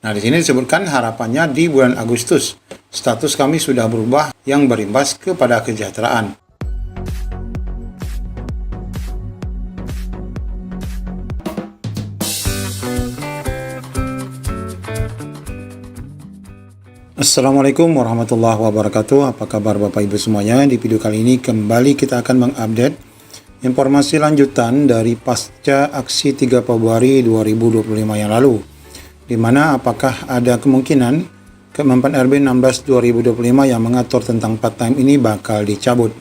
Nah, di sini disebutkan harapannya di bulan Agustus, status kami sudah berubah yang berimbas kepada kesejahteraan. Assalamualaikum warahmatullahi wabarakatuh. Apa kabar Bapak Ibu semuanya? Di video kali ini kembali kita akan mengupdate informasi lanjutan dari pasca aksi 3 Februari 2025 yang lalu, di mana apakah ada kemungkinan Kemenpan RB 16 2025 yang mengatur tentang part-time ini bakal dicabut.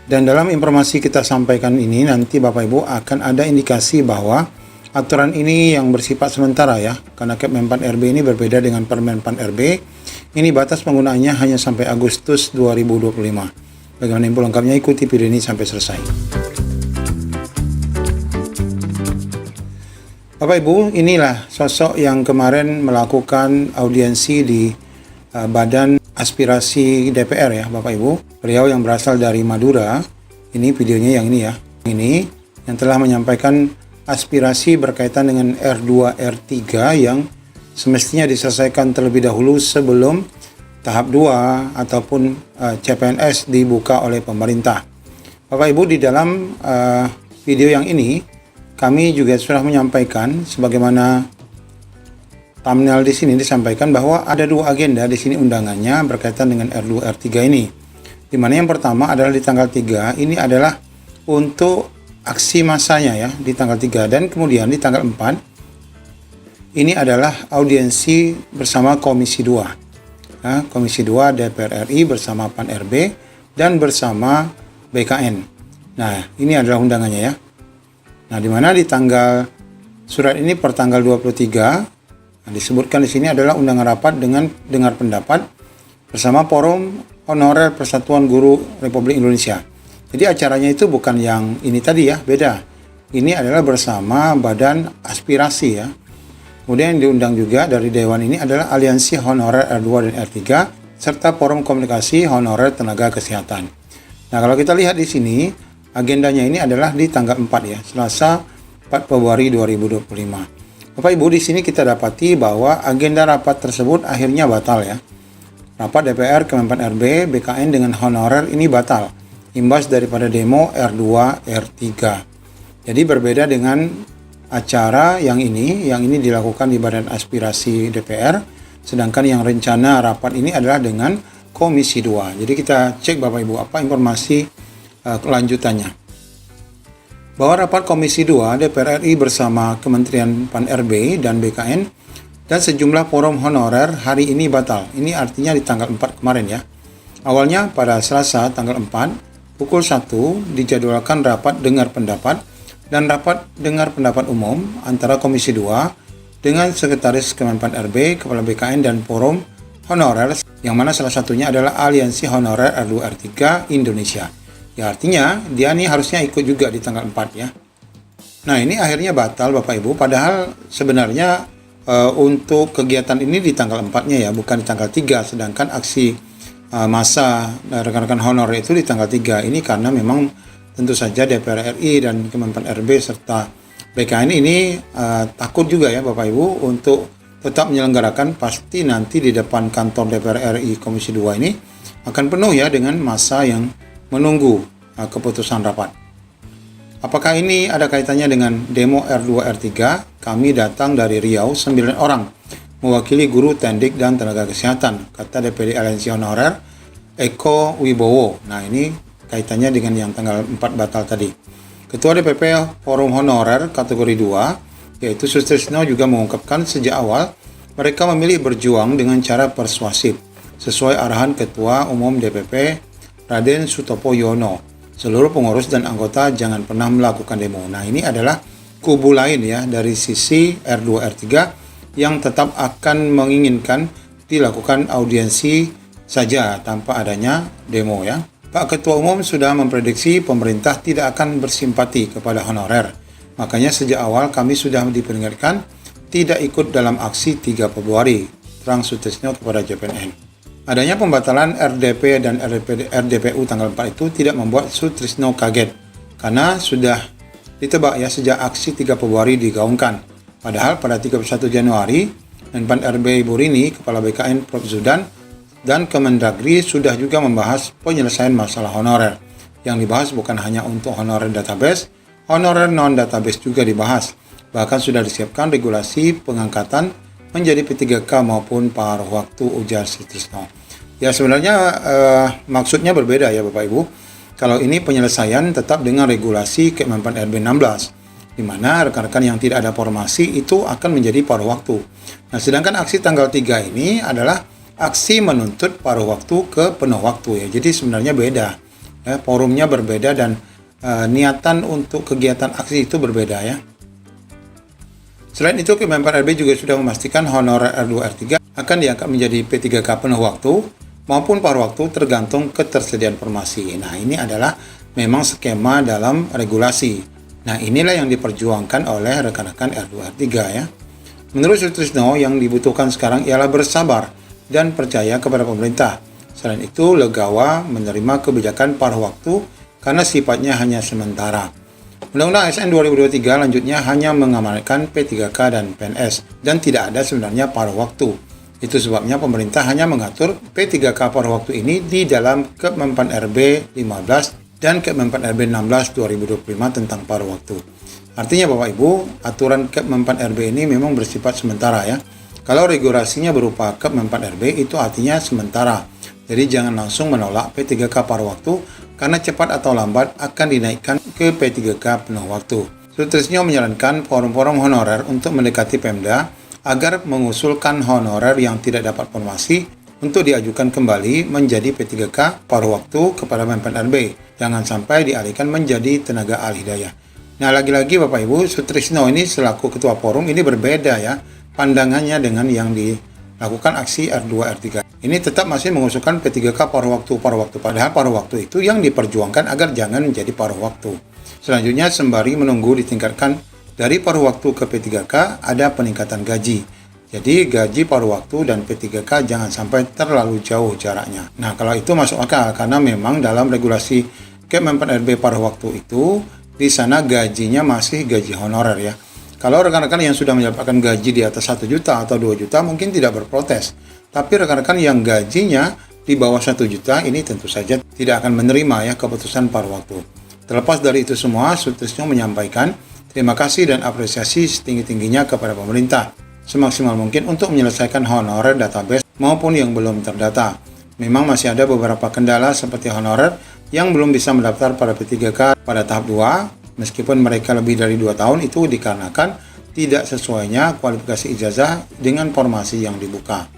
Dan dalam informasi kita sampaikan ini nanti Bapak Ibu akan ada indikasi bahwa aturan ini yang bersifat sementara ya, karena Kemenpan RB ini berbeda dengan Permenpan RB. Ini batas penggunaannya hanya sampai Agustus 2025. Bagaimana info lengkapnya, ikuti video ini sampai selesai. Bapak Ibu, inilah sosok yang kemarin melakukan audiensi di Badan Aspirasi DPR ya Bapak Ibu. Beliau yang berasal dari Madura, ini videonya yang ini ya. Ini yang telah menyampaikan aspirasi berkaitan dengan R2 R3 yang semestinya diselesaikan terlebih dahulu sebelum tahap 2 ataupun CPNS dibuka oleh pemerintah. Bapak Ibu, di dalam video yang ini kami juga sudah menyampaikan sebagaimana thumbnail di sini disampaikan bahwa ada dua agenda di sini undangannya berkaitan dengan R2 R3 ini. Di mana yang pertama adalah di tanggal 3 ini adalah untuk aksi massanya ya di tanggal 3, dan kemudian di tanggal 4 ini adalah audiensi bersama Komisi 2. Nah, Komisi 2 DPR RI bersama PAN RB dan bersama BKN. Nah, ini adalah undangannya ya. Nah, di mana di tanggal surat ini per tanggal 23 disebutkan di sini adalah undangan rapat dengan dengar pendapat bersama Forum Honorer Persatuan Guru Republik Indonesia. Jadi acaranya itu bukan yang ini tadi ya, beda. Ini adalah bersama Badan Aspirasi ya. Kemudian yang diundang juga dari Dewan ini adalah Aliansi Honorer R2 dan R3 serta Forum Komunikasi Honorer Tenaga Kesehatan. Nah, kalau kita lihat di sini agendanya ini adalah di tanggal 4 ya, Selasa 4 Februari 2025. Bapak Ibu, di sini kita dapati bahwa agenda rapat tersebut akhirnya batal ya. Rapat DPR Kemenpan RB BKN dengan honorer ini batal, imbas daripada demo R2 R3. Jadi berbeda dengan acara yang ini dilakukan di Badan Aspirasi DPR, sedangkan yang rencana rapat ini adalah dengan Komisi 2. Jadi kita cek Bapak Ibu apa informasi kelanjutannya. Bahwa rapat Komisi 2 DPR RI bersama Kementerian PAN RB dan BKN dan sejumlah forum honorer hari ini batal. Ini artinya di tanggal 4 kemarin ya. Awalnya pada Selasa tanggal 4 pukul 1 dijadwalkan rapat dengar pendapat dan rapat dengar pendapat umum antara Komisi 2 dengan Sekretaris Kemenpan RB, Kepala BKN dan Forum Honorer, yang mana salah satunya adalah Aliansi Honorer R2 R3 Indonesia. Ya, artinya dia nih harusnya ikut juga di tanggal 4 ya. Nah, ini akhirnya batal Bapak Ibu, padahal sebenarnya untuk kegiatan ini di tanggal 4-nya ya, bukan di tanggal 3, sedangkan aksi massa rekan-rekan honorer itu di tanggal 3. Ini karena memang tentu saja DPR RI dan Kemenpan RB serta BKN ini takut juga ya Bapak Ibu untuk tetap menyelenggarakan, pasti nanti di depan kantor DPR RI Komisi 2 ini akan penuh ya dengan massa yang menunggu keputusan rapat. Apakah ini ada kaitannya dengan demo R2 R3? Kami datang dari Riau 9 orang mewakili guru tendik dan tenaga kesehatan, kata DPD Aliansi Honorer Eko Wibowo. Nah, ini kaitannya dengan yang tanggal 4 batal tadi. Ketua DPP Forum Honorer kategori 2, yaitu Sutrisno, juga mengungkapkan sejak awal mereka memilih berjuang dengan cara persuasif, sesuai arahan Ketua Umum DPP Raden Sutopo Yono. Seluruh pengurus dan anggota jangan pernah melakukan demo. Nah, ini adalah kubu lain ya dari sisi R2 R3 yang tetap akan menginginkan dilakukan audiensi saja tanpa adanya demo ya. Pak Ketua Umum sudah memprediksi pemerintah tidak akan bersimpati kepada honorer. Makanya sejak awal kami sudah diperingatkan tidak ikut dalam aksi 3 Februari, terang Sutrisno kepada JPNN. Adanya pembatalan RDP dan RDPU tanggal 4 itu tidak membuat Sutrisno kaget, karena sudah ditebak ya sejak aksi 3 Februari digaungkan. Padahal pada 31 Januari Menpan RB Ibu Rini, Kepala BKN Prof. Zudan, dan Kemendagri sudah juga membahas penyelesaian masalah honorer. Yang dibahas bukan hanya untuk honorer database, honorer non-database juga dibahas. Bahkan sudah disiapkan regulasi pengangkatan menjadi P3K maupun paruh waktu, ujar Sutrisno. Ya sebenarnya maksudnya berbeda ya Bapak Ibu. Kalau ini penyelesaian tetap dengan regulasi Kemenpan RB 16, di mana rekan-rekan yang tidak ada formasi itu akan menjadi paruh waktu. Nah, sedangkan aksi tanggal 3 ini adalah aksi menuntut paruh waktu ke penuh waktu ya. Jadi sebenarnya beda. Ya, forumnya berbeda dan niatan untuk kegiatan aksi itu berbeda ya. Selain itu, Kemenpan RB juga sudah memastikan honorer R2 R3 akan diangkat menjadi P3K penuh waktu maupun paruh waktu tergantung ketersediaan formasi. Nah, ini adalah memang skema dalam regulasi. Nah, inilah yang diperjuangkan oleh rekan-rekan R2 R3 ya. Menurut Sutrisno, yang dibutuhkan sekarang ialah bersabar dan percaya kepada pemerintah. Selain itu, legawa menerima kebijakan paruh waktu karena sifatnya hanya sementara. Undang-Undang ASN 2023 lanjutnya hanya mengamanatkan P3K dan PNS dan tidak ada sebenarnya paruh waktu. Itu sebabnya pemerintah hanya mengatur P3K paruh waktu ini di dalam Kemenpan RB 15 dan Kemenpan RB 16 2025 tentang paruh waktu. Artinya Bapak Ibu, aturan Kemenpan RB ini memang bersifat sementara ya. Kalau regulasinya berupa Kemenpan RB itu artinya sementara. Jadi jangan langsung menolak P3K paruh waktu karena cepat atau lambat akan dinaikkan ke P3K penuh waktu. Sutrisno menyarankan forum-forum honorer untuk mendekati Pemda agar mengusulkan honorer yang tidak dapat formasi untuk diajukan kembali menjadi P3K paruh waktu kepada Menpan RB. Jangan sampai dialihkan menjadi tenaga ahli daya. Nah, lagi-lagi Bapak Ibu, Sutrisno ini selaku ketua forum ini berbeda ya pandangannya dengan yang dilakukan aksi R2 R3. Ini tetap masih mengusulkan P3K paruh waktu. Padahal paruh waktu itu yang diperjuangkan agar jangan menjadi paruh waktu. Selanjutnya, sembari menunggu ditingkatkan dari paruh waktu ke P3K, ada peningkatan gaji. Jadi gaji paruh waktu dan P3K jangan sampai terlalu jauh jaraknya. Nah, kalau itu masuk akal karena memang dalam regulasi Kemenpan RB paruh waktu itu di sana gajinya masih gaji honorer ya. Kalau rekan-rekan yang sudah mendapatkan gaji di atas 1 juta atau 2 juta mungkin tidak berprotes. Tapi rekan-rekan yang gajinya di bawah 1 juta ini tentu saja tidak akan menerima ya keputusan paruh waktu. Terlepas dari itu semua, Sutrisno menyampaikan terima kasih dan apresiasi setinggi-tingginya kepada pemerintah semaksimal mungkin untuk menyelesaikan honorer database maupun yang belum terdata. Memang masih ada beberapa kendala seperti honorer yang belum bisa mendaftar pada P3K pada tahap 2, meskipun mereka lebih dari 2 tahun itu dikarenakan tidak sesuainya kualifikasi ijazah dengan formasi yang dibuka.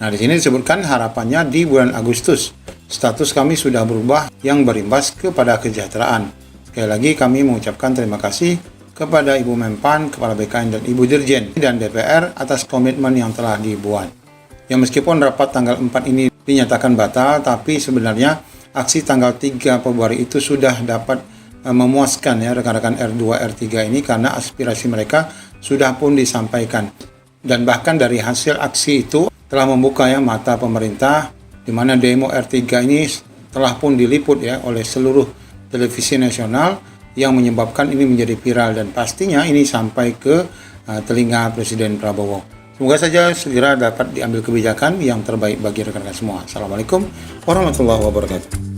Nah, di sini disebutkan harapannya di bulan Agustus status kami sudah berubah yang berimbas kepada kesejahteraan. Sekali lagi kami mengucapkan terima kasih kepada Ibu Menpan, Kepala BKN dan Ibu Dirjen dan DPR atas komitmen yang telah dibuat. Ya, meskipun rapat tanggal 4 ini dinyatakan batal, tapi sebenarnya aksi tanggal 3 Februari itu sudah dapat memuaskan ya rekan-rekan R2 R3 ini karena aspirasi mereka sudah pun disampaikan. Dan bahkan dari hasil aksi itu telah membuka ya mata pemerintah, di mana demo R3 ini telah pun diliput ya oleh seluruh televisi nasional yang menyebabkan ini menjadi viral dan pastinya ini sampai ke telinga Presiden Prabowo. Semoga saja segera dapat diambil kebijakan yang terbaik bagi rekan-rekan semua. Assalamualaikum warahmatullahi wabarakatuh.